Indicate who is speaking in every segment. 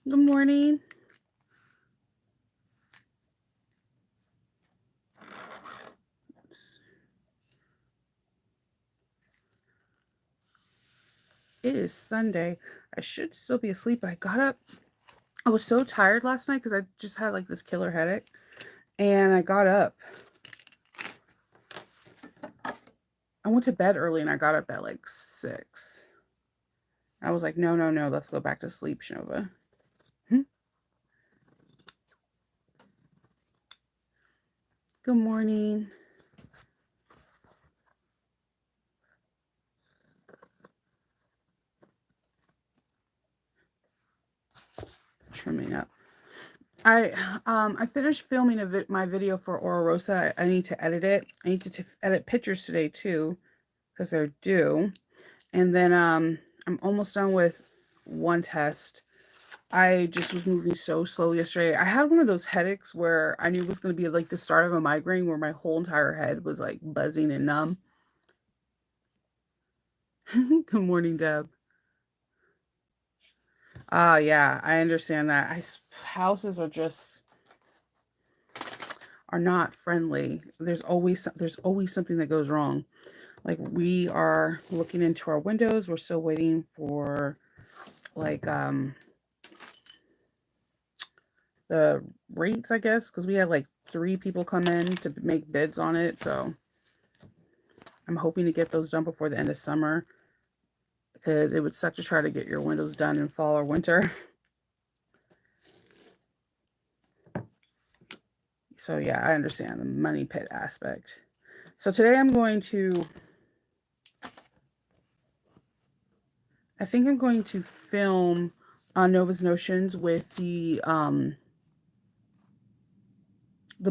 Speaker 1: Good morning. It is Sunday. I should still be asleep, but I got up. I was so tired last night because I just had like this killer headache. And I got up. I went to bed early and I got up at like 6. I was like, no, no, no, let's go back to sleep, Shnova. Good morning. Trimming up. I finished filming my video for Aura Rosa. I need to edit it. I need to edit pictures today too because they're due. And then I'm almost done with one test. I just was moving so slow yesterday. I had one of those headaches where I knew it was going to be like the start of a migraine where my whole entire head was like buzzing and numb. Good morning, Deb. Yeah, I understand that. Houses are not friendly. There's always something that goes wrong. Like we are looking into our windows. We're still waiting for like the rates, I guess, because we had like 3 people come in to make bids on it. So I'm hoping to get those done before the end of summer because it would suck to try to get your windows done in fall or winter. So yeah, I understand the money pit aspect. So today I think I'm going to film on Nova's Notions with the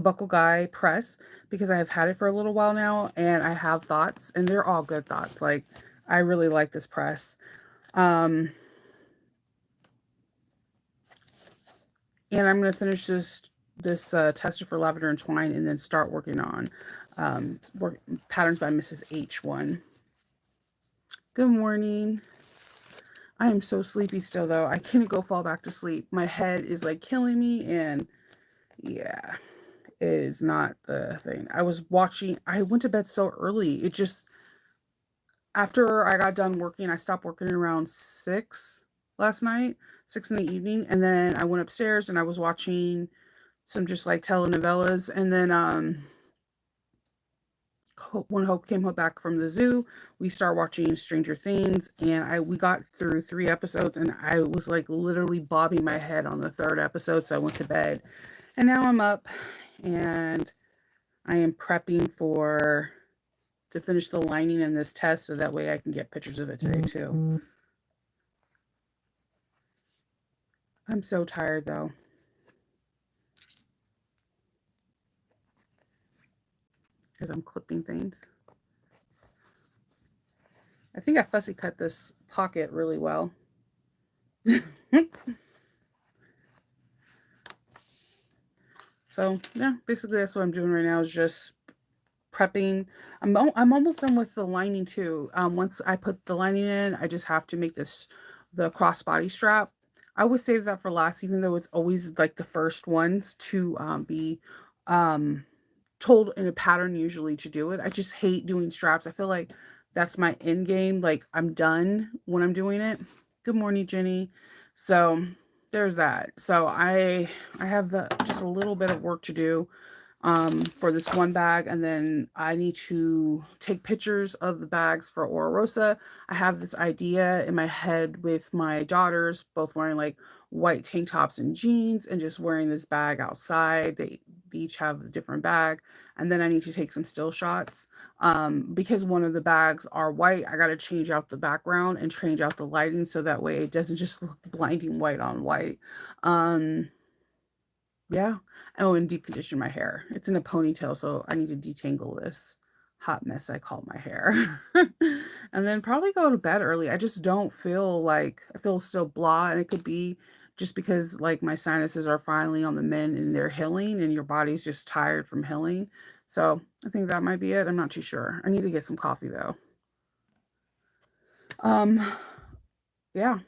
Speaker 1: Buckle Guy press because I have had it for a little while now and I have thoughts and they're all good thoughts. Like I really like this press. Um, and I'm going to finish this tester for lavender and twine and then start working on work patterns by Mrs. H1. Good morning. I am so sleepy still though. I can't go fall back to sleep. My head is like killing me and yeah, it is not the thing. I went to bed so early. It just after I got done working, I stopped working around 6 last night, 6 in the evening, and then I went upstairs and I was watching some just like telenovelas and then when Hope came back from the zoo, we started watching Stranger Things, and we got through 3 episodes, and I was like literally bobbing my head on the third episode, so I went to bed, and now I'm up, and I am prepping for to finish the lining in this test, so that way I can get pictures of it today too. I'm so tired though. Because I'm clipping things. I think I fussy cut this pocket really well. So yeah, basically that's what I'm doing right now is just prepping. I'm almost done with the lining too. Once I put the lining in, I just have to make the crossbody strap. I would save that for last, even though it's always like the first ones to be um, told in a pattern usually to do it. I just hate doing straps. I feel like that's my end game. Like I'm done when I'm doing it. Good morning, Jenny. So there's that. So I have the just a little bit of work to do for this one bag, and then I need to take pictures of the bags for Aura Rosa. I have this idea in my head with my daughters both wearing like white tank tops and jeans and just wearing this bag outside. They each have a different bag, and then I need to take some still shots because one of the bags are white. I got to change out the background and change out the lighting so that way it doesn't just look blinding white on white. um yeah. Oh, and deep condition my hair. It's in a ponytail, so I need to detangle this hot mess I call my hair. And then probably go to bed early. I just don't feel like I feel so blah, and it could be just because like my sinuses are finally on the mend and they're healing, and your body's just tired from healing. So I think that might be it. I'm not too sure. I need to get some coffee though. Um, yeah,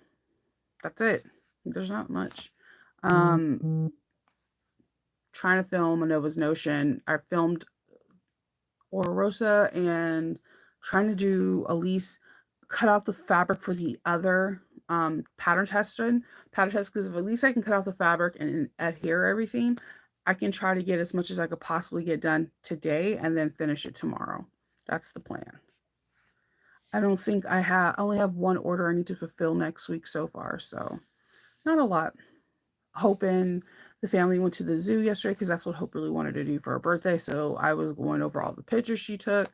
Speaker 1: that's it. There's not much. Um, trying to film a Nova's Notion. I filmed Rosa and trying to do at least cut out the fabric for the other pattern test because if at least I can cut out the fabric and adhere everything, I can try to get as much as I could possibly get done today and then finish it tomorrow. That's the plan. I don't think I only have one order I need to fulfill next week so far, so not a lot. Hoping the family went to the zoo yesterday because that's what Hope really wanted to do for her birthday. So I was going over all the pictures she took.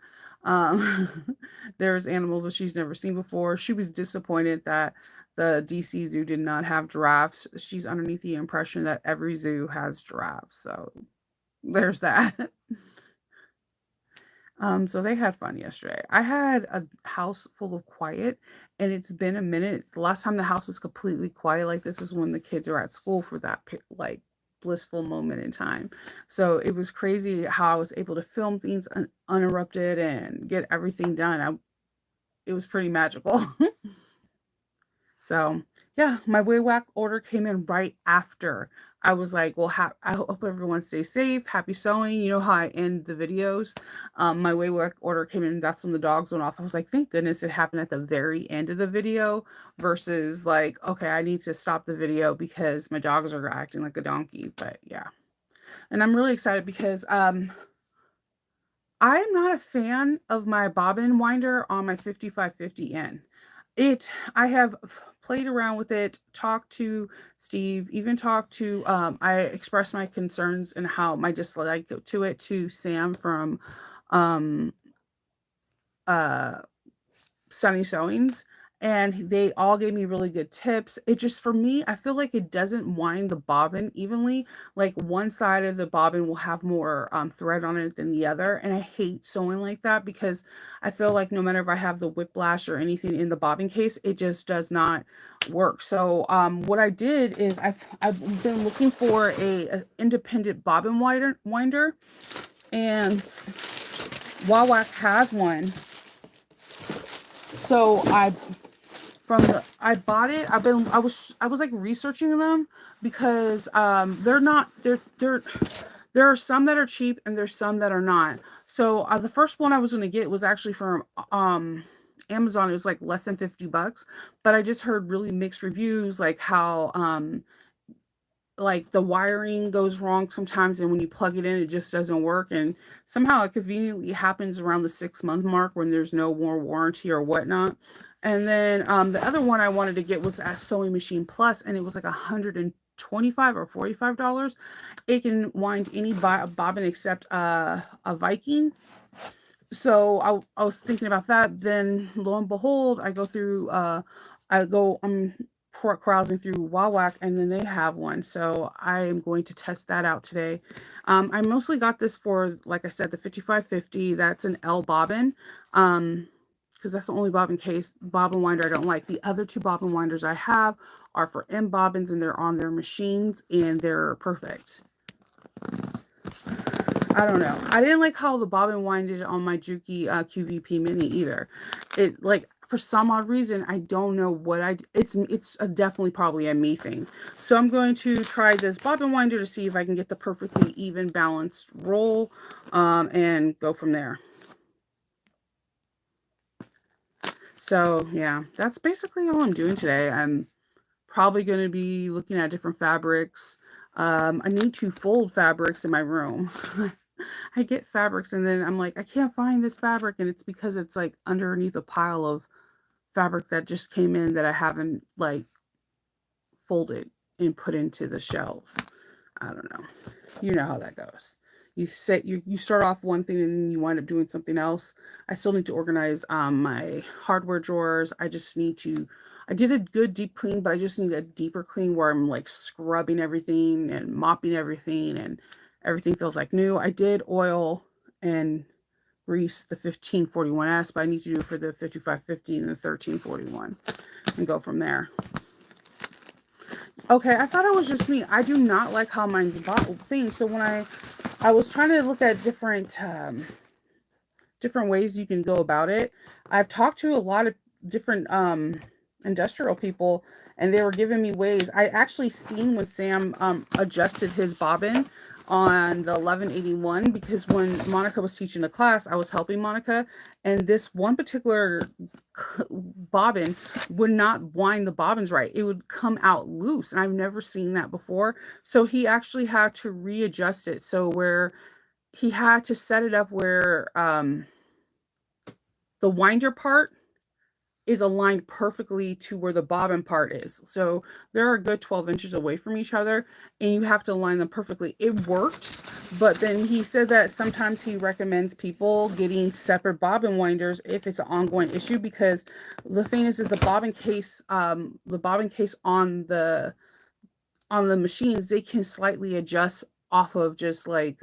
Speaker 1: There's animals that she's never seen before. She was disappointed that the DC zoo did not have giraffes. She's underneath the impression that every zoo has giraffes. So there's that. So they had fun yesterday. I had a house full of quiet, and it's been a minute. The last time the house was completely quiet like this is when the kids are at school for that like blissful moment in time. So it was crazy how I was able to film things uninterrupted and get everything done. It was pretty magical. So, yeah, my WAWAC order came in right after. I was like, well, I hope everyone stays safe. Happy sewing. You know how I end the videos. My WAWAC order came in. That's when the dogs went off. I was like, thank goodness it happened at the very end of the video versus like, okay, I need to stop the video because my dogs are acting like a donkey. But yeah. And I'm really excited because I'm not a fan of my bobbin winder on my 5550N. I have played around with it, talked to Steve, even talked to, I expressed my concerns and how my dislike to it to Sam from um, uh, Sunny Sewings, and they all gave me really good tips. It just for me, I feel like it doesn't wind the bobbin evenly. Like one side of the bobbin will have more thread on it than the other, and I hate sewing like that because I feel like no matter if I have the whiplash or anything in the bobbin case, it just does not work. So what I did is I've been looking for a independent bobbin winder, and WAWAC has one. So I bought it. I was like researching them because there are some that are cheap and there's some that are not. So the first one I was going to get was actually from Amazon. It was like less than $50, but I just heard really mixed reviews, like how like the wiring goes wrong sometimes, and when you plug it in it just doesn't work, and somehow it conveniently happens around the 6-month mark when there's no more warranty or whatnot. And then the other one I wanted to get was a Sewing Machine Plus, and it was like $125 or $45. It can wind any bobbin except a Viking. So I was thinking about that. Then lo and behold, I'm browsing through WAWAC, and then they have one. So I am going to test that out today. I mostly got this for, like I said, the 5550. That's an L bobbin. Because that's the only bobbin winder I don't like. The other two bobbin winders I have are for M bobbins, and they're on their machines, and they're perfect. I don't know. I didn't like how the bobbin winded on my Juki QVP Mini either. It like for some odd reason I don't know what it's definitely probably a me thing. So I'm going to try this bobbin winder to see if I can get the perfectly even balanced roll, and go from there. So yeah, that's basically all I'm doing today. I'm probably going to be looking at different fabrics. I need to fold fabrics in my room. I get fabrics and then I'm like, I can't find this fabric, and it's because it's like underneath a pile of fabric that just came in that I haven't like folded and put into the shelves. I don't know. You know how that goes. You start off one thing and then you wind up doing something else. I still need to organize my hardware drawers. I did a good deep clean, but I just need a deeper clean where I'm like scrubbing everything and mopping everything and everything feels like new. I did oil and grease the 1541S, but I need to do it for the 5550 and the 1341 and go from there. Okay, I thought it was just me. I do not like how mine's bottled thing. So when I was trying to look at different ways you can go about it. I've talked to a lot of different industrial people, and they were giving me ways. I actually seen when Sam adjusted his bobbin on the 1181, because when Monica was teaching the class, I was helping Monica, and this one particular bobbin would not wind the bobbins right. It would come out loose, and I've never seen that before. So he actually had to readjust it, so where he had to set it up where the winder part is aligned perfectly to where the bobbin part is. So they're a good 12 inches away from each other, and you have to align them perfectly. It worked, but then he said that sometimes he recommends people getting separate bobbin winders if it's an ongoing issue, because the thing is the bobbin case on the machines, they can slightly adjust off of just like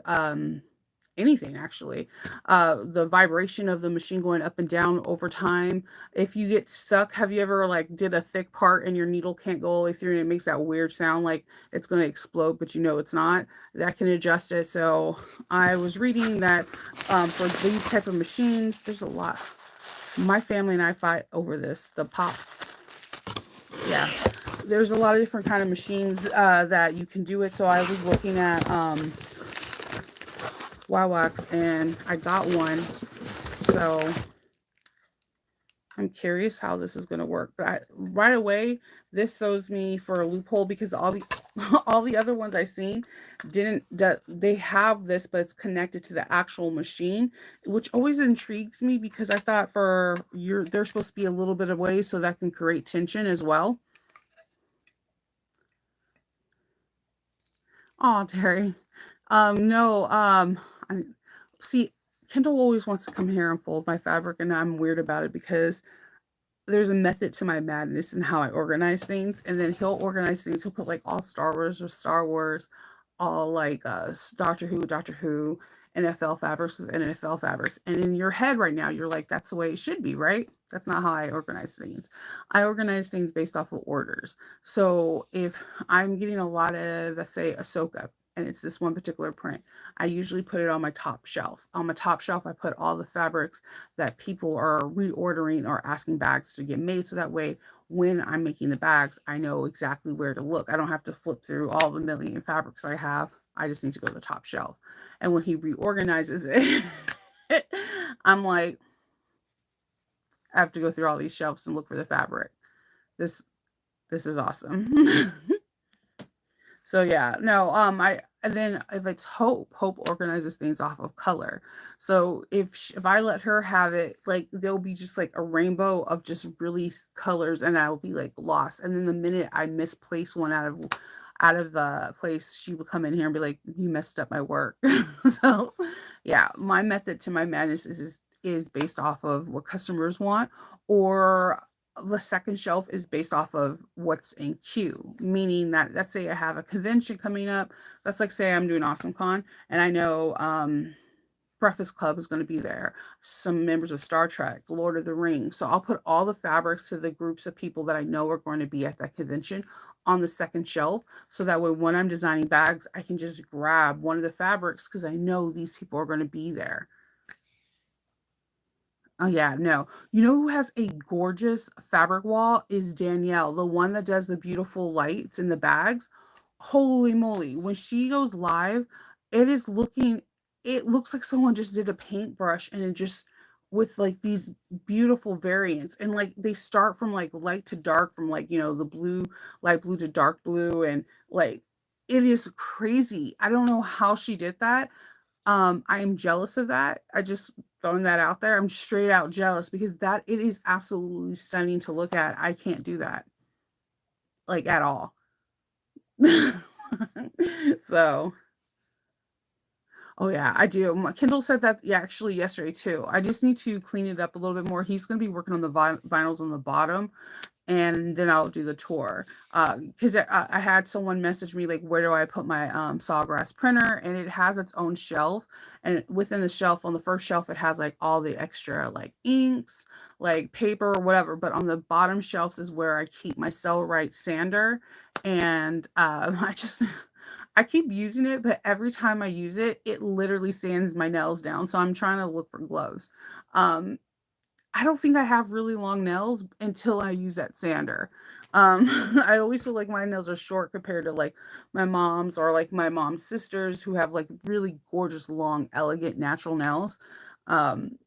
Speaker 1: anything actually. The vibration of the machine going up and down over time. If you get stuck, have you ever like did a thick part and your needle can't go all the way through and it makes that weird sound like it's going to explode, but you know it's not? That can adjust it. So I was reading that for these type of machines, there's a lot. My family and I fight over this, the pots. Yeah, there's a lot of different kind of machines that you can do it. So I was looking at Wawax, and I got one. So I'm curious how this is going to work. But right away, this throws me for a loophole, because all the all the other ones I seen didn't. They have this, but it's connected to the actual machine, which always intrigues me, because I thought they're supposed to be a little bit away so that can create tension as well. Oh, Terry. No, see, Kendall always wants to come here and fold my fabric, and I'm weird about it, because there's a method to my madness and how I organize things. And then he'll organize things. He'll put like all Star Wars with Star Wars, all like Doctor Who, NFL fabrics with NFL fabrics. And in your head right now, you're like, that's the way it should be, right? That's not how I organize things. I organize things based off of orders. So if I'm getting a lot of, let's say, Ahsoka, and it's this one particular print, I usually put it on my top shelf. On my top shelf, I put all the fabrics that people are reordering or asking bags to get made. So that way, when I'm making the bags, I know exactly where to look. I don't have to flip through all the million fabrics I have. I just need to go to the top shelf. And when he reorganizes it, I'm like, I have to go through all these shelves and look for the fabric. This this is awesome. So yeah, no, I and then if it's Hope organizes things off of color. So if I let her have it, like there'll be just like a rainbow of just really colors, and I'll be like lost. And then the minute I misplace one out of place, she would come in here and be like, "You messed up my work." So yeah, my method to my madness is based off of what customers want, or the second shelf is based off of what's in queue, meaning that let's say I have a convention coming up. Let's like say I'm doing Awesome Con, and I know Breakfast Club is going to be there, some members of Star Trek, Lord of the Rings. So I'll put all the fabrics to the groups of people that I know are going to be at that convention on the second shelf. So that way, when I'm designing bags, I can just grab one of the fabrics because I know these people are going to be there. Oh yeah, no. You know who has a gorgeous fabric wall is Danielle, the one that does the beautiful lights in the bags. Holy moly, when she goes live, it is looking it looks like someone just did a paintbrush and it just with like these beautiful variants, and like they start from like light to dark, from like, the blue, light blue to dark blue, and like it is crazy. I don't know how she did that. I am jealous of that. I just throwing that out there. I'm straight out jealous because that it is absolutely stunning to look at. I can't do that like at all. So, oh yeah, I do. Kendall said that, yeah, actually yesterday too. I just need to clean it up a little bit more. He's going to be working on the vinyls on the bottom, and then I'll do the tour. Because I had someone message me like, where do I put my Sawgrass printer? And it has its own shelf, and within the shelf, on the first shelf, it has like all the extra like inks, like paper or whatever. But on the bottom shelves is where I keep my Cellrite sander, and I keep using it, but every time I use it, it literally sands my nails down. So I'm trying to look for gloves. Um, I don't think I have really long nails until I use that sander. I always feel like my nails are short compared to like my mom's or like my mom's sisters who have like really gorgeous, long, elegant, natural nails. Um,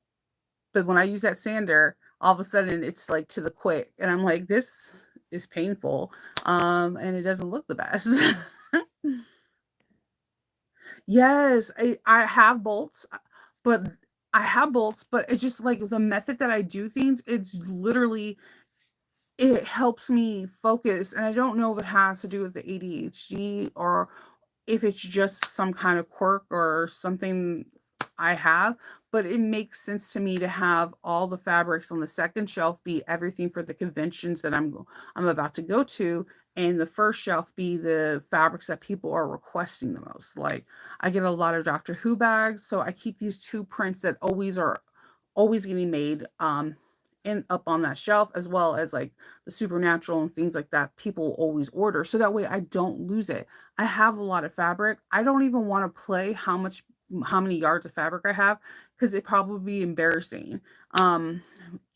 Speaker 1: but when I use that sander, all of a sudden it's like to the quick, and I'm like, this is painful, and it doesn't look the best. Yes, I have bolts, but I have bolts, but it's just like the method that I do things, it's literally it helps me focus, and I don't know if it has to do with the ADHD or if it's just some kind of quirk or something I have, but it makes sense to me to have all the fabrics on the second shelf be everything for the conventions that I'm about to go to, and the first shelf be the fabrics that people are requesting the most. Like I get a lot of Doctor Who bags, so I keep these two prints that always getting made in up on that shelf, as well as like the supernatural and things like that people always order, so that way I don't lose it. I have a lot of fabric. I don't even want to play how many yards of fabric I have because it probably be embarrassing. Um,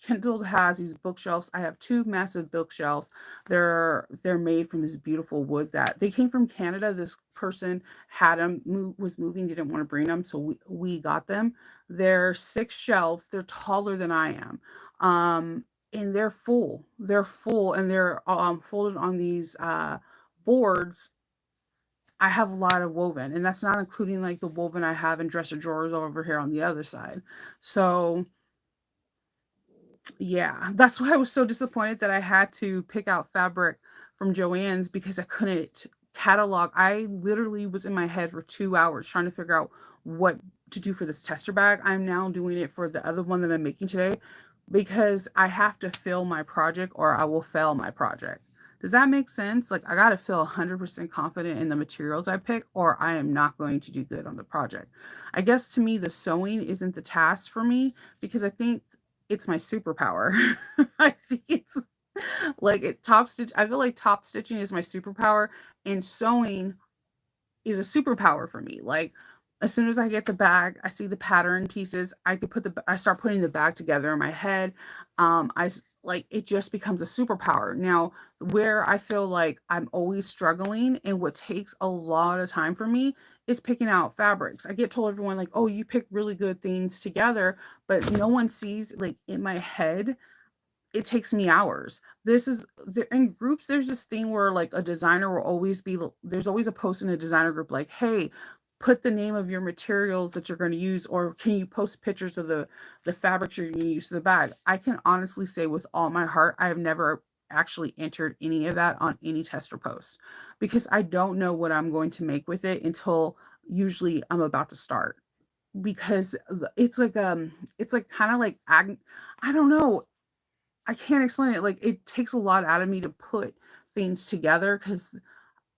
Speaker 1: Kindle has these bookshelves. I have two massive bookshelves. They're made from this beautiful wood that they came from Canada. This person had them, was moving, didn't want to bring them, so we got them. They're six shelves. They're taller than I am. And they're full. They're full, and they're folded on these boards. I have a lot of woven, and that's not including like the woven I have in dresser drawers over here on the other side. So, yeah, that's why I was so disappointed that I had to pick out fabric from Joann's because I couldn't catalog. I literally was in my head for 2 hours trying to figure out what to do for this tester bag. I'm now doing it for the other one that I'm making today because I have to fill my project or I will fail my project. Does that make sense? Like, I got to feel 100% confident in the materials I pick, or I am not going to do good on the project. I guess to me, the sewing isn't the task for me because I think it's my superpower. I think it's like top stitch. I feel like top stitching is my superpower, and sewing is a superpower for me. Like as soon as I get the bag, I see the pattern pieces. I start putting the bag together in my head. Like it just becomes a superpower. Now, where I feel like I'm always struggling and what takes a lot of time for me is picking out fabrics. I get told everyone like, "Oh, you pick really good things together," but no one sees like in my head it takes me hours. This is there in groups, there's this thing where like a designer will always be there's always a post in a designer group like, "Hey, put the name of your materials that you're going to use, or can you post pictures of the fabrics you're going to use for the bag?" I can honestly say with all my heart, I have never actually entered any of that on any tester post because I don't know what I'm going to make with it until usually I'm about to start because it's like kind of like I don't know, I can't explain it. Like it takes a lot out of me to put things together because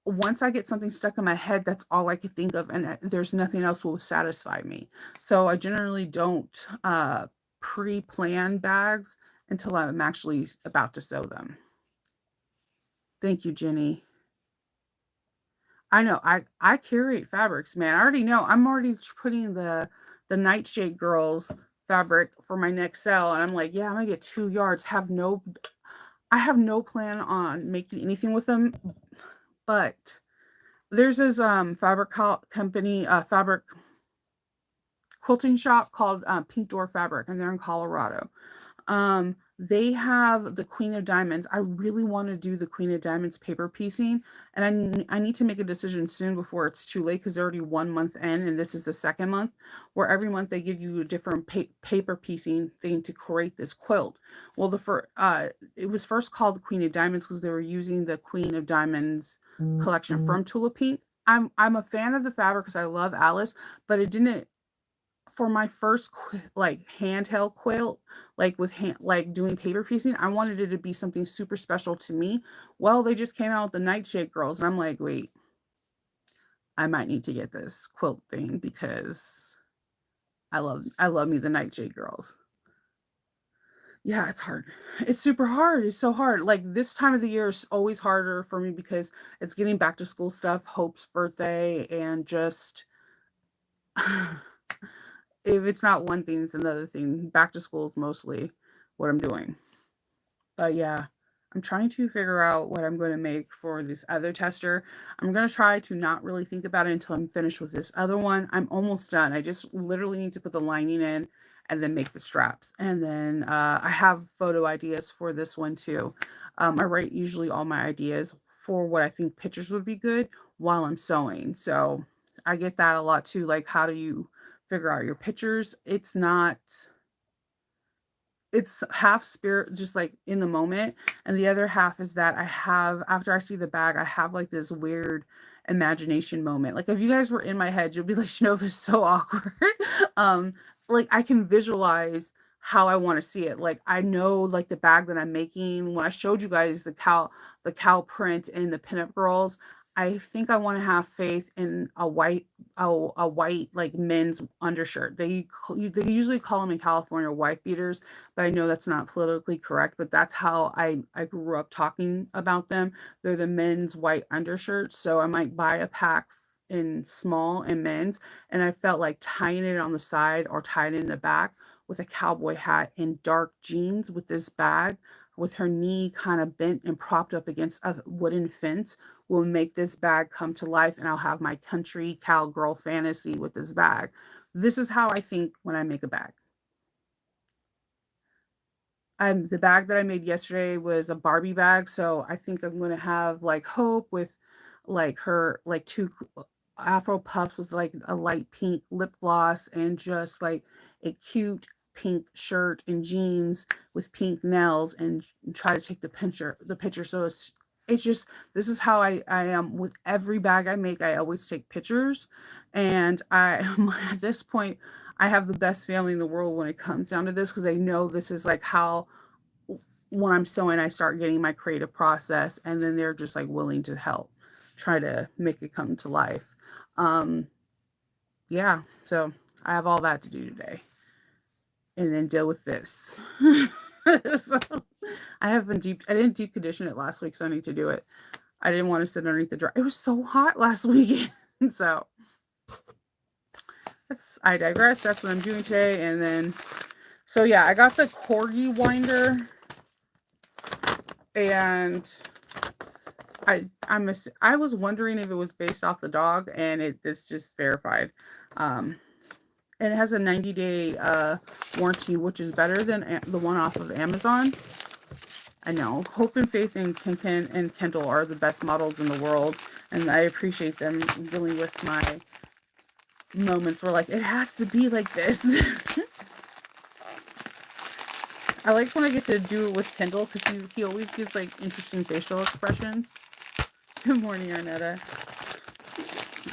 Speaker 1: once I get something stuck in my head, that's all I could think of, and there's nothing else will satisfy me. So I generally don't pre-plan bags until I'm actually about to sew them. Thank you, Jenny. I know I curate fabrics, man. I already know. I'm already putting the Nightshade Girls fabric for my next sale, and I'm like, yeah, I'm gonna get 2 yards. I have no plan on making anything with them, but there's this company, fabric quilting shop called Pink Door Fabric, and they're in Colorado. They have the Queen of Diamonds. I really want to do the Queen of Diamonds paper piecing, and I need to make a decision soon before it's too late because they're already 1 month in, and this is the second month. Where every month they give you a different paper piecing thing to create this quilt. Well, it was first called the Queen of Diamonds because they were using the Queen of Diamonds collection from Tula Pink. I'm a fan of the fabric because I love Alice, but it didn't for my first like handheld quilt, like with like doing paper piecing, I wanted it to be something super special to me. Well, they just came out with the Nightshade Girls, and I'm like, wait, I might need to get this quilt thing because I love me the Nightshade Girls. Yeah, it's hard. It's super hard. It's so hard. Like this time of the year is always harder for me because it's getting back to school stuff, Hope's birthday, and just if it's not one thing, it's another thing. Back to school is mostly. what I'm doing. But yeah, I'm trying to figure out what I'm going to make for this other tester. I'm going to try to not really think about it until I'm finished with this other one. I'm almost done. I just literally need to put the lining in and then make the straps. And then I have photo ideas for this one too. I write usually all my ideas for what I think pictures would be good while I'm sewing. So I get that a lot too. Like, how do you figure out your pictures? It's half spirit, just like in the moment, and the other half is that I have, after I see the bag, I have like this weird imagination moment. Like if you guys were in my head, you'll be like, Shanova is so awkward. um like I can visualize how I want to see it. Like I know like the bag that I'm making. When I showed you guys the cow print and the pinup girls, I think I want to have faith in a white like men's undershirt. They usually call them in California wife beaters, but I know that's not politically correct, but that's how I grew up talking about them. They're the men's white undershirts, so I might buy a pack in small and men's, and I felt like tying it on the side or tying it in the back with a cowboy hat and dark jeans with this bag with her knee kind of bent and propped up against a wooden fence will make this bag come to life, and I'll have my country cowgirl fantasy with this bag. This is how I think when I make a bag. The bag that I made yesterday was a Barbie bag, so I think I'm gonna have like Hope with like her like two Afro puffs with like a light pink lip gloss and just like a cute pink shirt and jeans with pink nails and try to take the picture. So it's just this is how I am with every bag I make. I always take pictures, and I at this point I have the best family in the world when it comes down to this because I know this is like how when I'm sewing, I start getting my creative process, and then they're just like willing to help try to make it come to life. Um, yeah, so I have all that to do today, and then deal with this. So I didn't deep condition it last week, so I need to do it. I didn't want to sit underneath the dryer. It was so hot last weekend, so I digress. That's what I'm doing today, and then so yeah, I got the corgi winder, and I was wondering if it was based off the dog, and this just verified. Um, and it has a 90-day warranty, which is better than the one off of Amazon. I know Hope and Faith and Ken and Kendall are the best models in the world, and I appreciate them dealing with my moments where like it has to be like this. I like when I get to do it with Kendall because he always gives like interesting facial expressions. Good morning, Arnetta.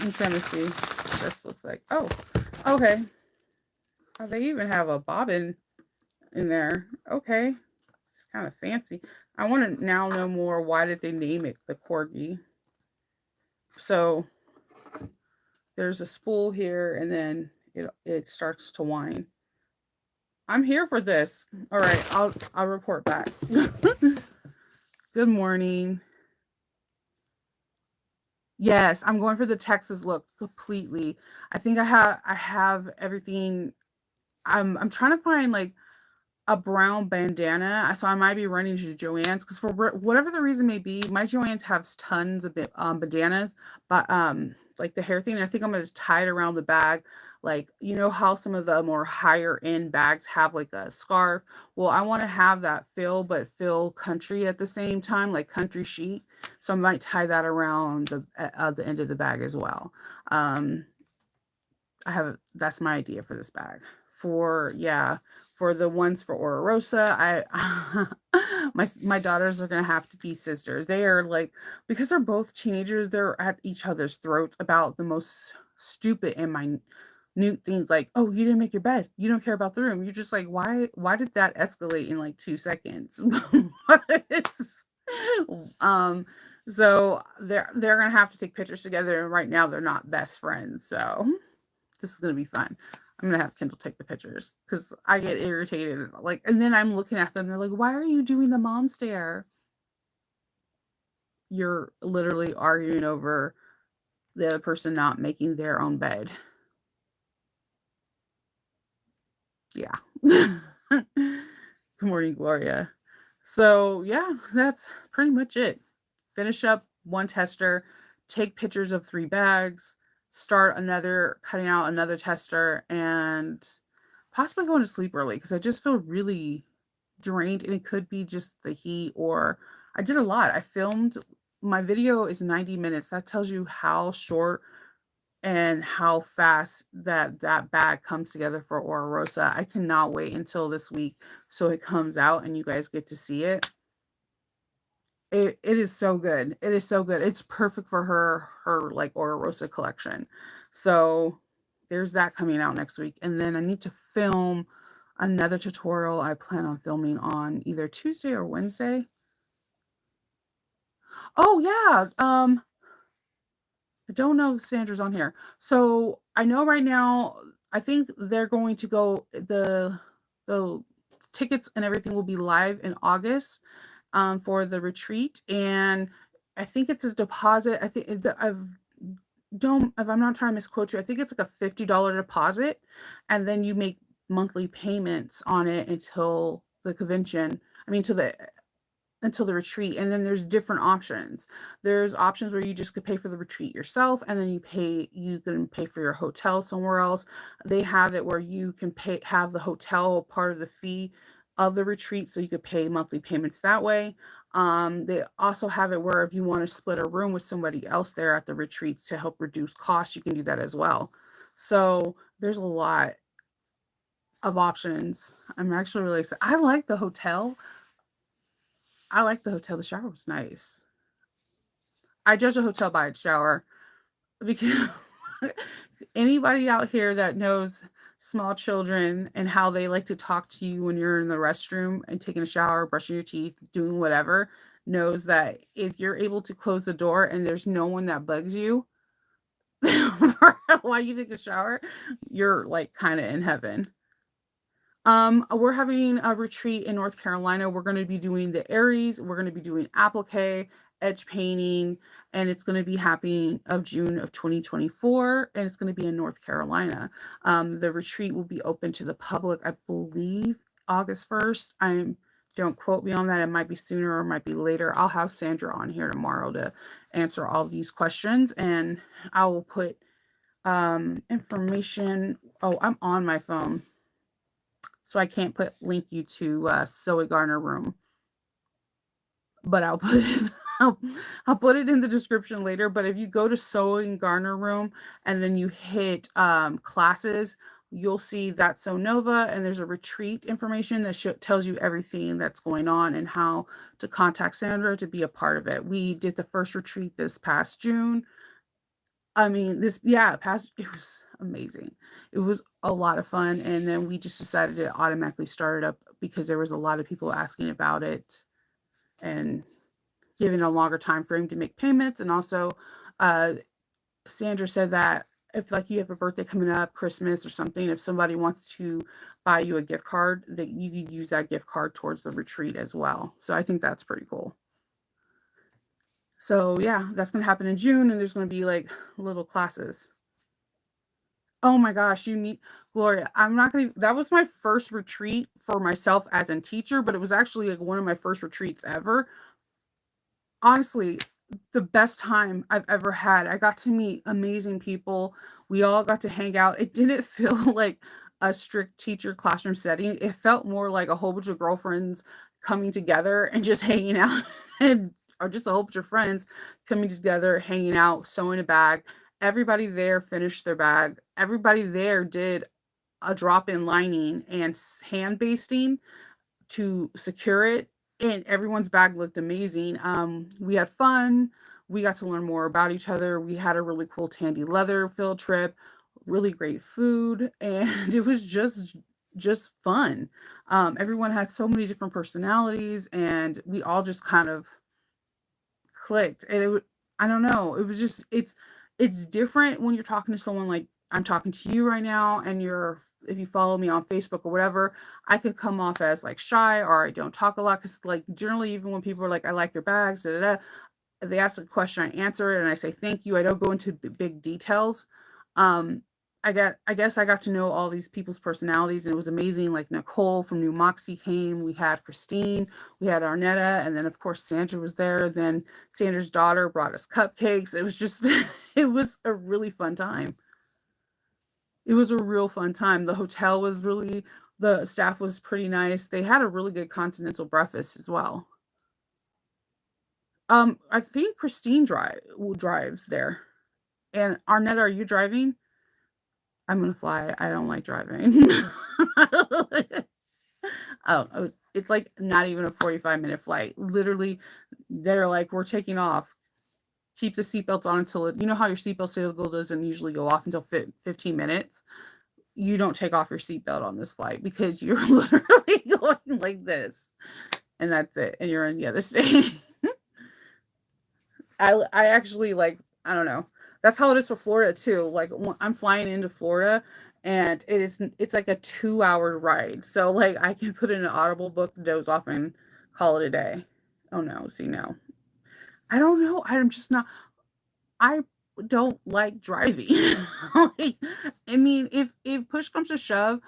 Speaker 1: I'm trying to see what this looks like. Oh, okay. Oh, they even have a bobbin in there. Okay. It's kind of fancy. I want to now know more. Why did they name it the corgi? So there's a spool here, and then it starts to whine. I'm here for this. All right, I'll report back. Good morning. Yes, I'm going for the Texas look completely. I have everything. I'm trying to find like a brown bandana. So I might be running to Joann's because for whatever the reason may be, my Joann's has tons of bandanas, but like the hair thing. I think I'm gonna tie it around the bag. Like you know how some of the more higher end bags have like a scarf. Well, I want to have that feel, but feel country at the same time, like country chic. So I might tie that around the end of the bag as well. Um, that's my idea for this bag. For yeah, for the ones for Ora Rosa, I my daughters are gonna have to be sisters. They are like because they're both teenagers, they're at each other's throats about the most stupid and minute things like, oh, you didn't make your bed. You don't care about the room. You're just like, why did that escalate in like 2 seconds? um so they're gonna have to take pictures together, and right now they're not best friends. So this is gonna be fun. I'm gonna have Kendall take the pictures because I get irritated. Like, and then I'm looking at them. They're like, "Why are you doing the mom stare?" You're literally arguing over the other person not making their own bed. Yeah. Good morning, Gloria. So, yeah, that's pretty much it. Finish up one tester, take pictures of 3 bags, start another cutting out another tester, and possibly going to sleep early because I just feel really drained, and it could be just the heat or I did a lot. I filmed my video is 90 minutes. That tells you how short and how fast that bag comes together for Ora Rosa. I cannot wait until this week so it comes out and you guys get to see it. It is so good. It is so good. It's perfect for her like Ora Rosa collection. So there's that coming out next week. And then I need to film another tutorial I plan on filming on either Tuesday or Wednesday. Oh yeah. I don't know if Sandra's on here. So I know right now, I think they're going to go the tickets and everything will be live in August for the retreat, and I think it's a deposit. I think I've don't if I'm not trying to misquote you, I think it's like a $50 deposit, and then you make monthly payments on it until the convention. I mean, to the until the retreat, and then there's different options. There's options where you just could pay for the retreat yourself, and then you can pay for your hotel somewhere else. They have it where you can pay have the hotel part of the fee of the retreat, so you could pay monthly payments that way. They also have it where if you want to split a room with somebody else there at the retreats to help reduce costs, you can do that as well. So there's a lot of options. I'm actually really excited. I like the hotel. I like the hotel. The shower was nice. I judge a hotel by its shower because anybody out here that knows small children and how they like to talk to you when you're in the restroom and taking a shower, brushing your teeth, doing whatever, knows that if you're able to close the door and there's no one that bugs you while you take a shower, you're like kind of in heaven. We're having a retreat in North Carolina. We're going to be doing the Aries. We're going to be doing applique, edge painting, and it's going to be happening of June of 2024, and it's going to be in North Carolina. The retreat will be open to the public, I believe, August 1st. Don't quote me on that. It might be sooner or it might be later. I'll have Sandra on here tomorrow to answer all these questions, and I will put information. Oh, I'm on my phone so I can't link you to Zoe Garner room, but I'll put it I'll put it in the description later. But if you go to Zoe Garner room and then you hit classes, you'll see that So Nova, and there's a retreat information that tells you everything that's going on and how to contact Sandra to be a part of it. We did the first retreat this past June. I mean, it was amazing. It was a lot of fun, and then we just decided to automatically start it up because there was a lot of people asking about it and giving a longer time frame to make payments. And also, uh, Sandra said that if like you have a birthday coming up, Christmas or something, if somebody wants to buy you a gift card, that you could use that gift card towards the retreat as well. So I think that's pretty cool. So yeah, that's gonna happen in June, and there's gonna be like little classes. Oh my gosh, you need Gloria. I'm not gonna. That was my first retreat for myself as a teacher, but it was actually like one of my first retreats ever. Honestly, the best time I've ever had. I got to meet amazing people. We all got to hang out. It didn't feel like a strict teacher classroom setting. It felt more like a whole bunch of girlfriends coming together and just hanging out and or just a whole bunch of friends coming together, hanging out, sewing a bag. Everybody there finished their bag. Everybody there did a drop-in lining and hand basting to secure it, and everyone's bag looked amazing. We had fun. We got to learn more about each other. We had a really cool Tandy Leather field trip, really great food, and it was just fun. Everyone had so many different personalities, and we all just kind of clicked. And I don't know. It was just it's different when you're talking to someone like I'm talking to you right now, and if you follow me on Facebook or whatever, I could come off as like shy or I don't talk a lot because like generally even when people are like I like your bags, da, da, da, they ask a question, I answer it, and I say thank you. I don't go into big details. Um, I guess I got to know all these people's personalities, and it was amazing. Like Nicole from New Moxie came, we had Christine, we had Arnetta, and then of course Sandra was there. Then Sandra's daughter brought us cupcakes. It was just it was a really fun time. It was a real fun time. The hotel was really the staff was pretty nice. They had a really good continental breakfast as well. I think Christine drives there. And Arnetta, are you driving? I'm gonna fly. I don't like driving. Oh, it's like not even a 45-minute flight. Literally, they're like, we're taking off. Keep the seatbelts on until it, you know how your seatbelt signal doesn't usually go off until 15 minutes. You don't take off your seatbelt on this flight because you're literally going like this, and that's it. And you're in the other state. I actually like, I don't know. That's how it is for Florida too. Like I'm flying into Florida and it's like a 2-hour ride. So like I can put in an Audible book, doze off and call it a day. Oh no, see no. I don't know. I'm just not I don't like driving. Like, I mean, if push comes to shove,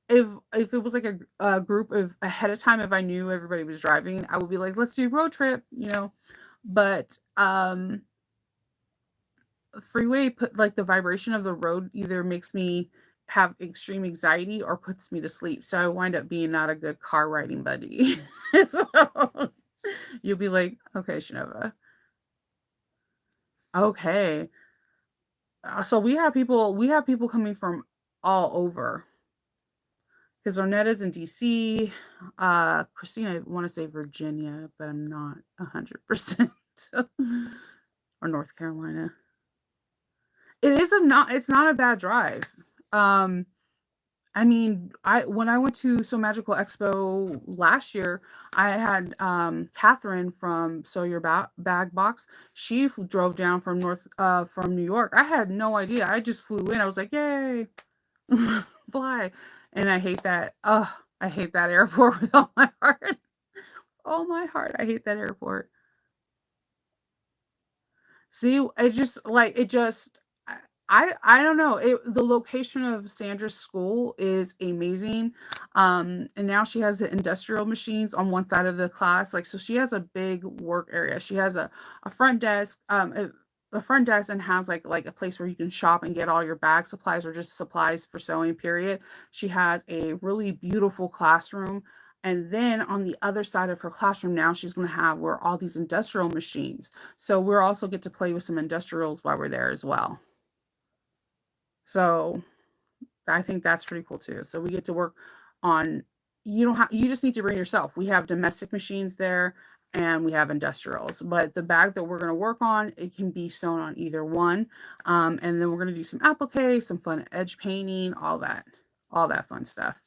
Speaker 1: if it was like a group of ahead of time, if I knew everybody was driving, I would be like, let's do road trip, you know. But freeway put like the vibration of the road either makes me have extreme anxiety or puts me to sleep. So I wind up being not a good car riding buddy. So you'll be like, okay, Shanova. Okay. So we have people coming from all over because Ornetta's in DC. Christina, I want to say Virginia, but I'm not 100%. Or North Carolina. It's not a bad drive. Um, I mean, I when I went to So Magical Expo last year, I had Catherine from Sew Your Bag Box. She drove down from from New York. I had no idea. I just flew in. I was like, "Yay, fly!" And I hate that. I hate that airport with all my heart. All my heart. I hate that airport. See, it just I don't know. The location of Sandra's school is amazing. And now she has the industrial machines on one side of the class. Like so she has a big work area. She has a front desk, a front desk and has like a place where you can shop and get all your bag supplies or just supplies for sewing, period. She has a really beautiful classroom. And then on the other side of her classroom now she's gonna have where all these industrial machines. So we're also get to play with some industrials while we're there as well. So I think that's pretty cool too. So we get to work on you don't have you just need to bring yourself. We have domestic machines there and we have industrials. But the bag that we're going to work on, it can be sewn on either one. And then we're going to do some applique, some fun edge painting, all that fun stuff.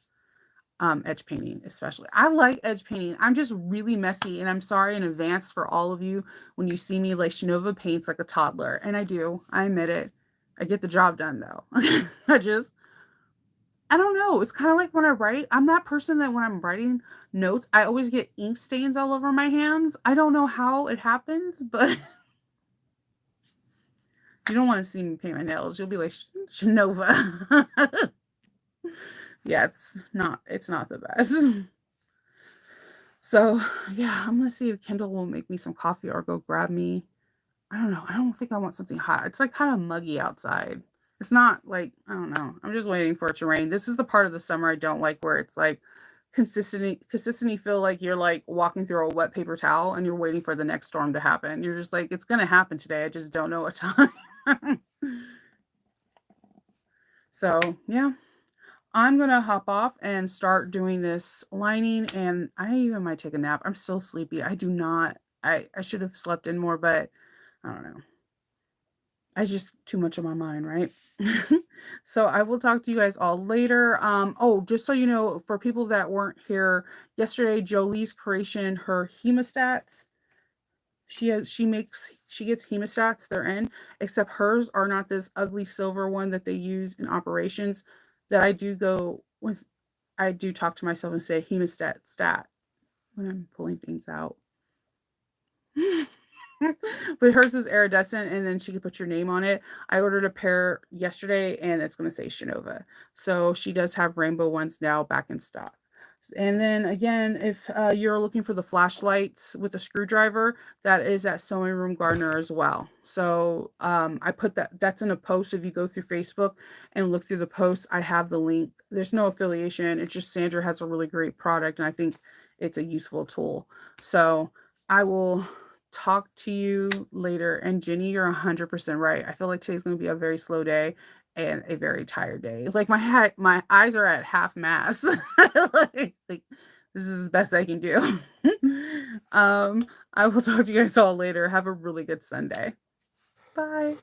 Speaker 1: Edge painting, especially. I like edge painting. I'm just really messy, and I'm sorry in advance for all of you when you see me like Shanova paints like a toddler, and I do. I admit it. I get the job done though. I just I don't know. It's kind of like when I write. I'm that person that when I'm writing notes, I always get ink stains all over my hands. I don't know how it happens, but you don't want to see me paint my nails. You'll be like Shanova. Yeah, it's not the best. So yeah, I'm gonna see if Kendall will make me some coffee or go grab me. I don't know. I don't think I want something hot. It's like kind of muggy outside. It's not like I don't know. I'm just waiting for it to rain. This is the part of the summer I don't like where it's like consistently feel like you're like walking through a wet paper towel and you're waiting for the next storm to happen. You're just like it's gonna happen today. I just don't know what time. So yeah, I'm gonna hop off and start doing this lining, and I even might take a nap. I'm still sleepy. I do not. I should have slept in more, but I don't know. I just too much on my mind, right? So I will talk to you guys all later. Oh, just so you know, for people that weren't here yesterday, Jolie's creation, her hemostats. She gets hemostats. They're in, except hers are not this ugly silver one that they use in operations. That I do go when I do talk to myself and say hemostat stat when I'm pulling things out. But hers is iridescent, and then she can put your name on it. I ordered a pair yesterday, and it's gonna say Shinova. So she does have rainbow ones now back in stock. And then again, if you're looking for the flashlights with the screwdriver, that is at Sewing Room Gardener as well. So I put that's in a post. If you go through Facebook and look through the post, I have the link. There's no affiliation. It's just Sandra has a really great product, and I think it's a useful tool. So I will talk to you later. And Jenny, you're 100% right. I feel like today's going to be a very slow day and a very tired day. Like my eyes are at half mast. like this is as best I can do. um, I will talk to you guys all later. Have a really good Sunday. Bye.